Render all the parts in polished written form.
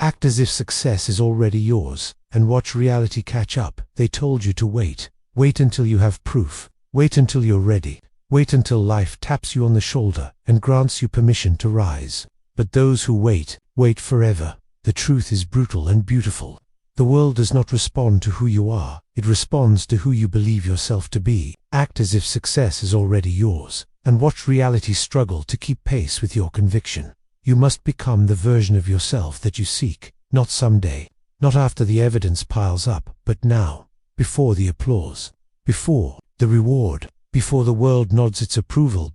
Act as if success is already yours, and watch reality catch up. They told you to wait. Wait until you have proof. Wait until you're ready. Wait until life taps you on the shoulder and grants you permission to rise. But those who wait, wait forever. The truth is brutal and beautiful. The world does not respond to who you are, it responds to who you believe yourself to be. Act as if success is already yours, and watch reality struggle to keep pace with your conviction. You must become the version of yourself that you seek, not someday, not after the evidence piles up, but now, before the applause, before the reward, before the world nods its approval.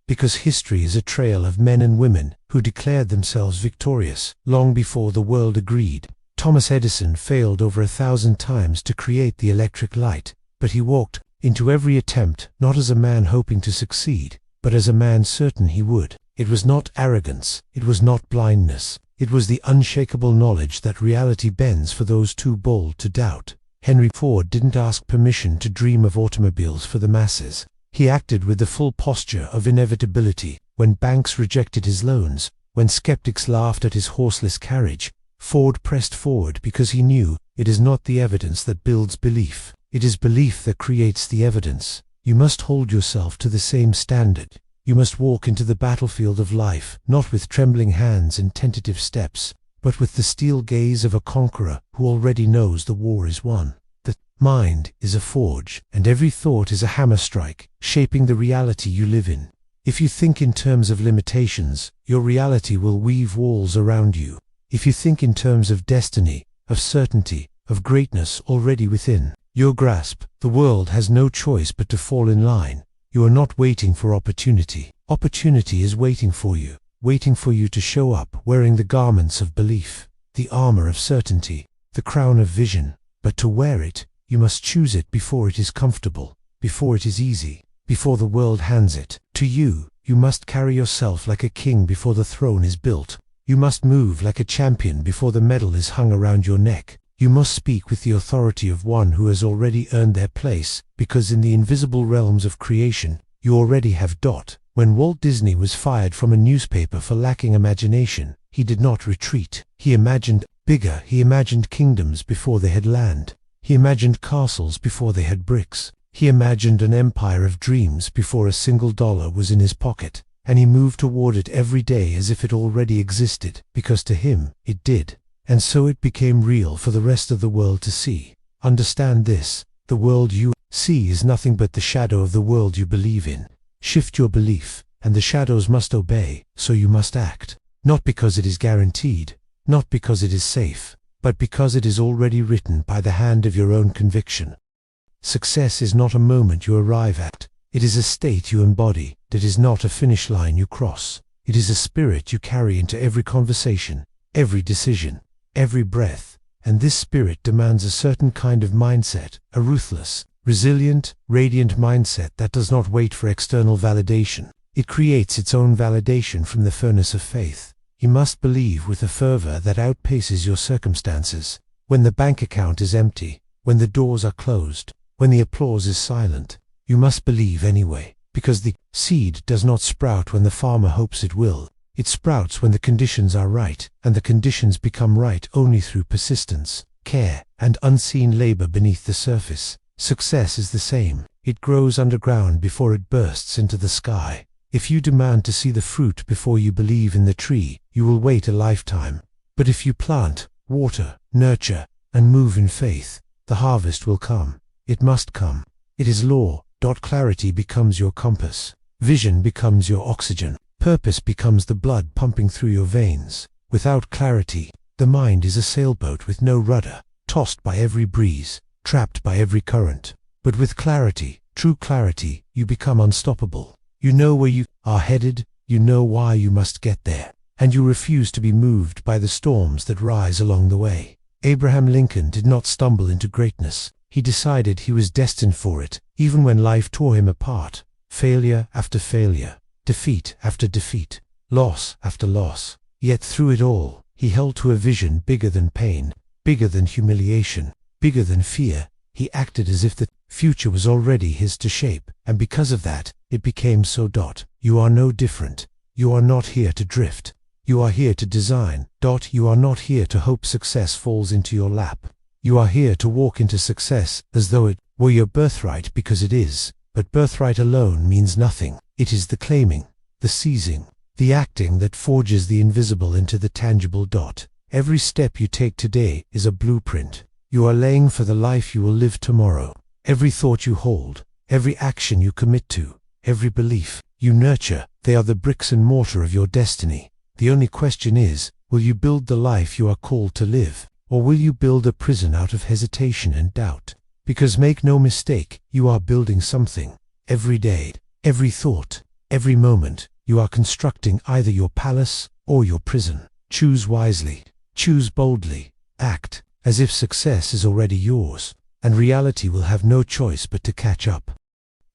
Because history is a trail of men and women who declared themselves victorious long before the world agreed. Thomas Edison failed over 1,000 times to create the electric light, but he walked into every attempt not as a man hoping to succeed, but as a man certain he would. It was not arrogance, it was not blindness, it was the unshakable knowledge that reality bends for those too bold to doubt. Henry Ford didn't ask permission to dream of automobiles for the masses. He acted with the full posture of inevitability. When banks rejected his loans, when skeptics laughed at his horseless carriage, Ford pressed forward because he knew it is not the evidence that builds belief, it is belief that creates the evidence. You must hold yourself to the same standard. You must walk into the battlefield of life, not with trembling hands and tentative steps, but with the steel gaze of a conqueror who already knows the war is won. The mind is a forge, and every thought is a hammer strike, shaping the reality you live in. If you think in terms of limitations, your reality will weave walls around you. If you think in terms of destiny, of certainty, of greatness already within your grasp, the world has no choice but to fall in line. You are not waiting for opportunity. Opportunity is waiting for you to show up wearing the garments of belief, the armor of certainty, the crown of vision. But to wear it, you must choose it before it is comfortable, before it is easy, before the world hands it to you. You must carry yourself like a king before the throne is built. You must move like a champion before the medal is hung around your neck. You must speak with the authority of one who has already earned their place, because in the invisible realms of creation, you already have. When Walt Disney was fired from a newspaper for lacking imagination, he did not retreat. He imagined bigger. He imagined kingdoms before they had land. He imagined castles before they had bricks. He imagined an empire of dreams before a single dollar was in his pocket, and he moved toward it every day as if it already existed, because to him, it did. And so it became real for the rest of the world to see. Understand this, the world you see is nothing but the shadow of the world you believe in. Shift your belief, and the shadows must obey, so you must act. Not because it is guaranteed, not because it is safe, but because it is already written by the hand of your own conviction. Success is not a moment you arrive at. It is a state you embody. It is not a finish line you cross. It is a spirit you carry into every conversation, every decision, every breath, and this spirit demands a certain kind of mindset, a ruthless, resilient, radiant mindset that does not wait for external validation. It creates its own validation from the furnace of faith. You must believe with a fervor that outpaces your circumstances. When the bank account is empty, when the doors are closed, when the applause is silent, you must believe anyway, because the seed does not sprout when the farmer hopes it will. It sprouts when the conditions are right, and the conditions become right only through persistence, care, and unseen labor beneath the surface. Success is the same. It grows underground before it bursts into the sky. If you demand to see the fruit before you believe in the tree, you will wait a lifetime. But if you plant, water, nurture, and move in faith, the harvest will come. It must come. It is law. Clarity becomes your compass. Vision becomes your oxygen. Purpose becomes the blood pumping through your veins. Without clarity, the mind is a sailboat with no rudder, tossed by every breeze, trapped by every current. But with clarity, true clarity, you become unstoppable. You know where you are headed, you know why you must get there, and you refuse to be moved by the storms that rise along the way. Abraham Lincoln did not stumble into greatness. He decided he was destined for it, even when life tore him apart. Failure after failure, defeat after defeat, loss after loss. Yet through it all, he held to a vision bigger than pain, bigger than humiliation, bigger than fear. He acted as if the future was already his to shape, and because of that, it became so. You are no different. You are not here to drift. You are here to design. You are not here to hope success falls into your lap. You are here to walk into success as though it were your birthright, because it is. But birthright alone means nothing. It is the claiming, the seizing, the acting that forges the invisible into the tangible. Every step you take today is a blueprint. You are laying for the life you will live tomorrow. Every thought you hold, every action you commit to, every belief you nurture, they are the bricks and mortar of your destiny. The only question is, will you build the life you are called to live, or will you build a prison out of hesitation and doubt? Because make no mistake, you are building something. Every day, every thought, every moment, you are constructing either your palace or your prison. Choose wisely, choose boldly, act as if success is already yours, and reality will have no choice but to catch up.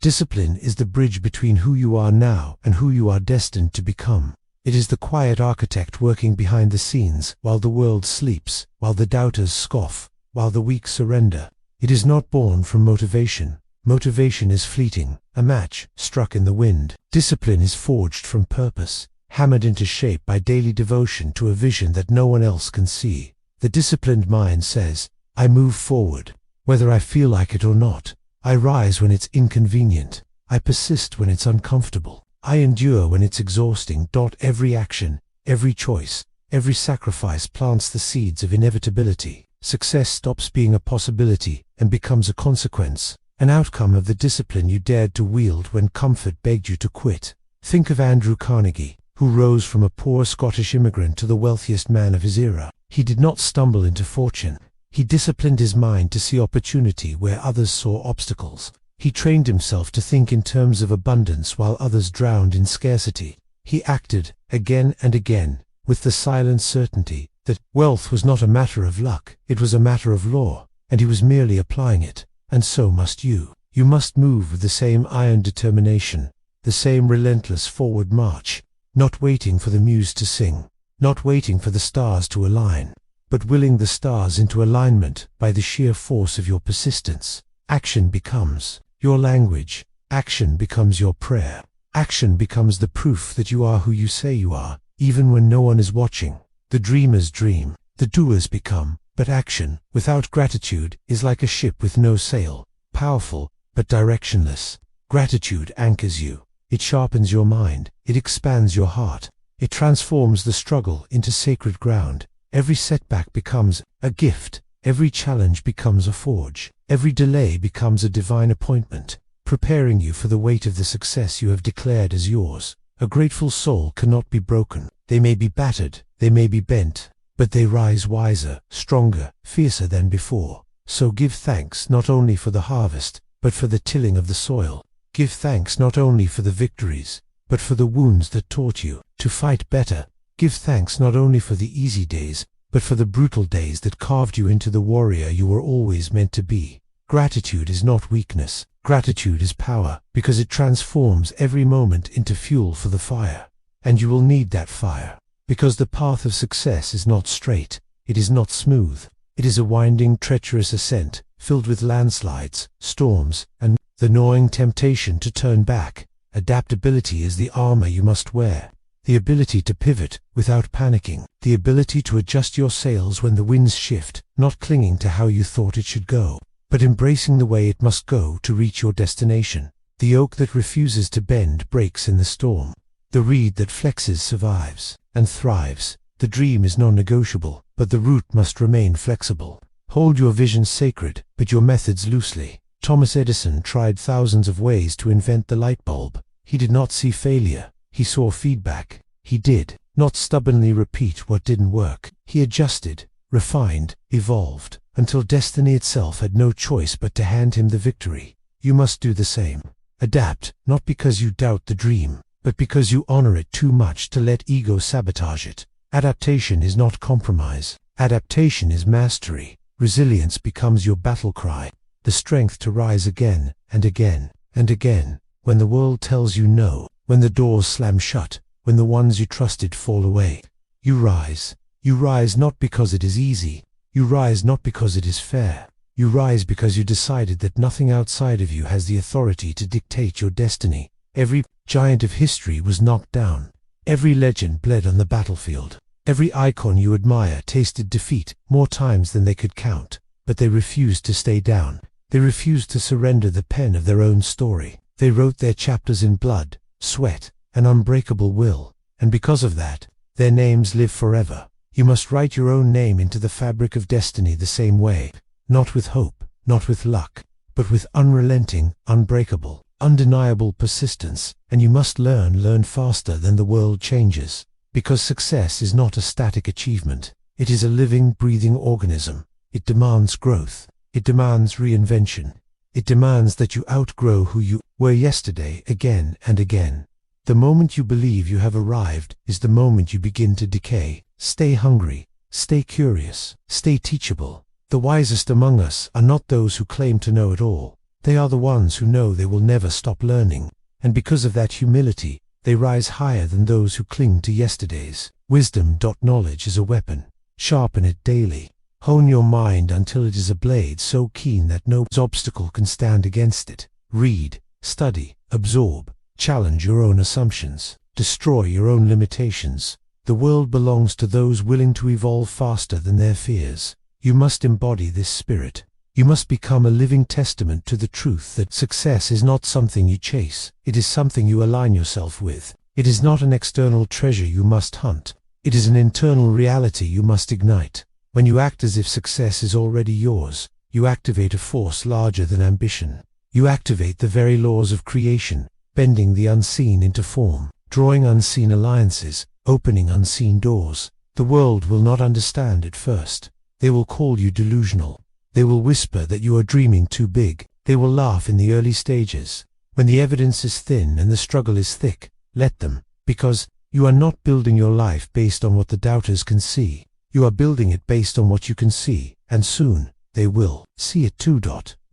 Discipline is the bridge between who you are now and who you are destined to become. It is the quiet architect working behind the scenes while the world sleeps, while the doubters scoff, while the weak surrender. It is not born from motivation. Motivation is fleeting, a match struck in the wind. Discipline is forged from purpose, hammered into shape by daily devotion to a vision that no one else can see. The disciplined mind says, I move forward, whether I feel like it or not. I rise when it's inconvenient. I persist when it's uncomfortable. I endure when it's exhausting. Every action, every choice, every sacrifice plants the seeds of inevitability. Success stops being a possibility and becomes a consequence, an outcome of the discipline you dared to wield when comfort begged you to quit. Think of Andrew Carnegie, who rose from a poor Scottish immigrant to the wealthiest man of his era. He did not stumble into fortune. He disciplined his mind to see opportunity where others saw obstacles. He trained himself to think in terms of abundance while others drowned in scarcity. He acted, again and again, with the silent certainty that wealth was not a matter of luck, it was a matter of law, and he was merely applying it. And so must you. You must move with the same iron determination, the same relentless forward march, not waiting for the muse to sing, not waiting for the stars to align, but willing the stars into alignment by the sheer force of your persistence. Action becomes your language. Action becomes your prayer. Action becomes the proof that you are who you say you are, even when no one is watching. The dreamers dream, the doers become. But action, without gratitude, is like a ship with no sail, powerful, but directionless. Gratitude anchors you. It sharpens your mind. It expands your heart. It transforms the struggle into sacred ground. Every setback becomes a gift. Every challenge becomes a forge. Every delay becomes a divine appointment, preparing you for the weight of the success you have declared as yours. A grateful soul cannot be broken. They may be battered, they may be bent, but they rise wiser, stronger, fiercer than before. So give thanks not only for the harvest, but for the tilling of the soil. Give thanks not only for the victories, but for the wounds that taught you to fight better. Give thanks not only for the easy days, but for the brutal days that carved you into the warrior you were always meant to be. Gratitude is not weakness. Gratitude is power, because it transforms every moment into fuel for the fire. And you will need that fire, because the path of success is not straight, it is not smooth. It is a winding, treacherous ascent, filled with landslides, storms, and the gnawing temptation to turn back. Adaptability is the armor you must wear. The ability to pivot without panicking. The ability to adjust your sails when the winds shift, not clinging to how you thought it should go, but embracing the way it must go to reach your destination. The oak that refuses to bend breaks in the storm. The reed that flexes survives and thrives. The dream is non-negotiable, but the root must remain flexible. Hold your vision sacred, but your methods loosely. Thomas Edison tried thousands of ways to invent the light bulb. He did not see failure. He saw feedback. He did not stubbornly repeat what didn't work. He adjusted, refined, evolved, until destiny itself had no choice but to hand him the victory. You must do the same. Adapt, not because you doubt the dream, but because you honor it too much to let ego sabotage it. Adaptation is not compromise. Adaptation is mastery. Resilience becomes your battle cry. The strength to rise again and again and again. When the world tells you no, when the doors slam shut, when the ones you trusted fall away. You rise. You rise not because it is easy. You rise not because it is fair. You rise because you decided that nothing outside of you has the authority to dictate your destiny. Every giant of history was knocked down. Every legend bled on the battlefield. Every icon you admire tasted defeat more times than they could count, but they refused to stay down. They refused to surrender the pen of their own story. They wrote their chapters in blood, sweat, and unbreakable will, and because of that, their names live forever. You must write your own name into the fabric of destiny the same way, not with hope, not with luck, but with unrelenting, unbreakable, undeniable persistence, and you must learn faster than the world changes, because success is not a static achievement. It is a living, breathing organism. It demands growth. It demands reinvention. It demands that you outgrow who you were yesterday again and again. The moment you believe you have arrived is the moment you begin to decay. Stay hungry, stay curious, stay teachable. The wisest among us are not those who claim to know it all. They are the ones who know they will never stop learning, and because of that humility, they rise higher than those who cling to yesterdays. Wisdom. Knowledge is a weapon. Sharpen it daily. Hone your mind until it is a blade so keen that no obstacle can stand against it. Read, study, absorb, challenge your own assumptions, destroy your own limitations. The world belongs to those willing to evolve faster than their fears. You must embody this spirit. You must become a living testament to the truth that success is not something you chase. It is something you align yourself with. It is not an external treasure you must hunt. It is an internal reality you must ignite. When you act as if success is already yours, you activate a force larger than ambition. You activate the very laws of creation, bending the unseen into form, drawing unseen alliances, opening unseen doors. The world will not understand at first. They will call you delusional. They will whisper that you are dreaming too big. They will laugh in the early stages. When the evidence is thin and the struggle is thick, let them, because you are not building your life based on what the doubters can see. You are building it based on what you can see, and soon they will see it too.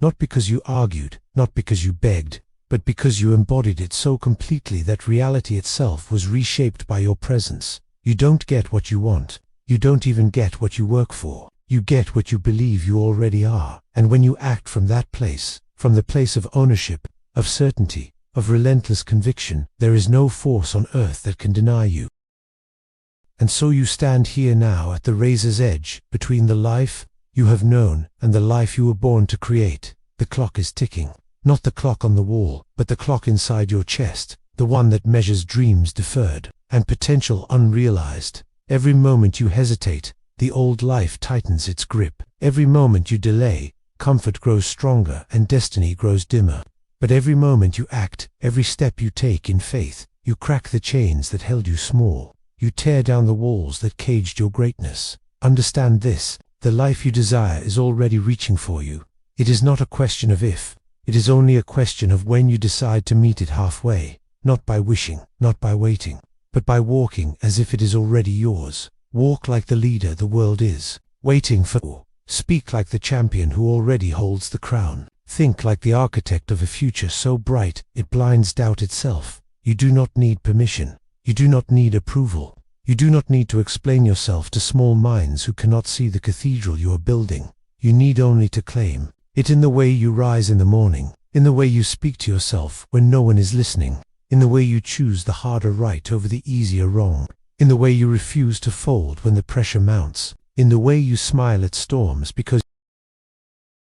Not because you argued, not because you begged, but because you embodied it so completely that reality itself was reshaped by your presence. You don't get what you want. You don't even get what you work for. You get what you believe you already are. And when you act from that place, from the place of ownership, of certainty, of relentless conviction, there is no force on earth that can deny you. And so you stand here now at the razor's edge, between the life you have known and the life you were born to create. The clock is ticking. Not the clock on the wall, but the clock inside your chest, the one that measures dreams deferred and potential unrealized. Every moment you hesitate, the old life tightens its grip. Every moment you delay, comfort grows stronger and destiny grows dimmer. But every moment you act, every step you take in faith, you crack the chains that held you small. You tear down the walls that caged your greatness. Understand this, the life you desire is already reaching for you. It is not a question of if, it is only a question of when you decide to meet it halfway, not by wishing, not by waiting, but by walking as if it is already yours. Walk like the leader the world is, waiting for. Speak like the champion who already holds the crown. Think like the architect of a future so bright it blinds doubt itself. You do not need permission. You do not need approval. You do not need to explain yourself to small minds who cannot see the cathedral you are building. You need only to claim it in the way you rise in the morning, in the way you speak to yourself when no one is listening, in the way you choose the harder right over the easier wrong, in the way you refuse to fold when the pressure mounts, in the way you smile at storms because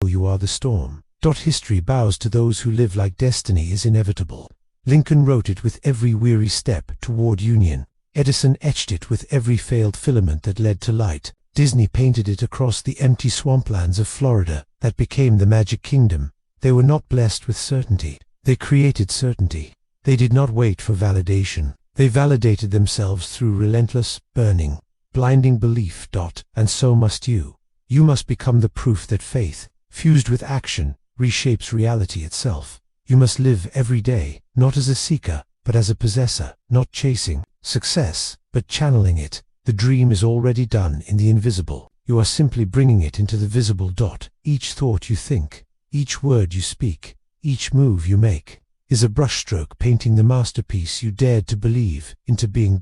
you are the storm. History bows to those who live like destiny is inevitable. Lincoln wrote it with every weary step toward union. Edison etched it with every failed filament that led to light. Disney painted it across the empty swamplands of Florida that became the Magic Kingdom. They were not blessed with certainty. They created certainty. They did not wait for validation. They validated themselves through relentless, burning, blinding belief. And so must you. You must become the proof that faith, fused with action, reshapes reality itself. You must live every day, not as a seeker, but as a possessor, not chasing success, but channeling it. The dream is already done in the invisible. You are simply bringing it into the visible. Each thought you think, each word you speak, each move you make, is a brushstroke painting the masterpiece you dared to believe into being.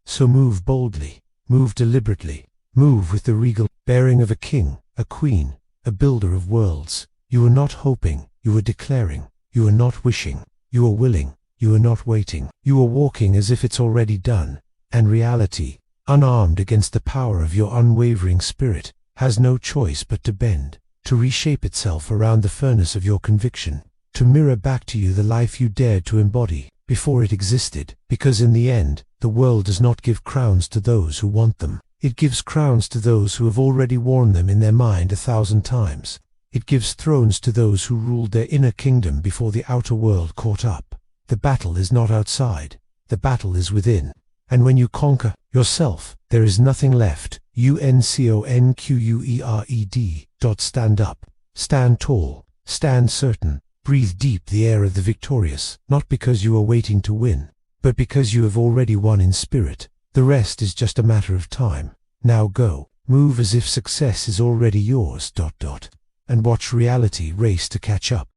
So move boldly, move deliberately, move with the regal bearing of a king, a queen, a builder of worlds. You are not hoping, you are declaring. You are not wishing, you are willing. You are not waiting. You are walking as if it's already done. And reality, unarmed against the power of your unwavering spirit, has no choice but to bend, to reshape itself around the furnace of your conviction, to mirror back to you the life you dared to embody before it existed. Because in the end, the world does not give crowns to those who want them. It gives crowns to those who have already worn them in their mind 1,000 times. It gives thrones to those who ruled their inner kingdom before the outer world caught up. The battle is not outside. The battle is within. And when you conquer yourself, there is nothing left. UNCONQUERED. Stand up. Stand tall. Stand certain. Breathe deep the air of the victorious, not because you are waiting to win, but because you have already won in spirit. The rest is just a matter of time. Now go. Move as if success is already yours. And watch reality race to catch up.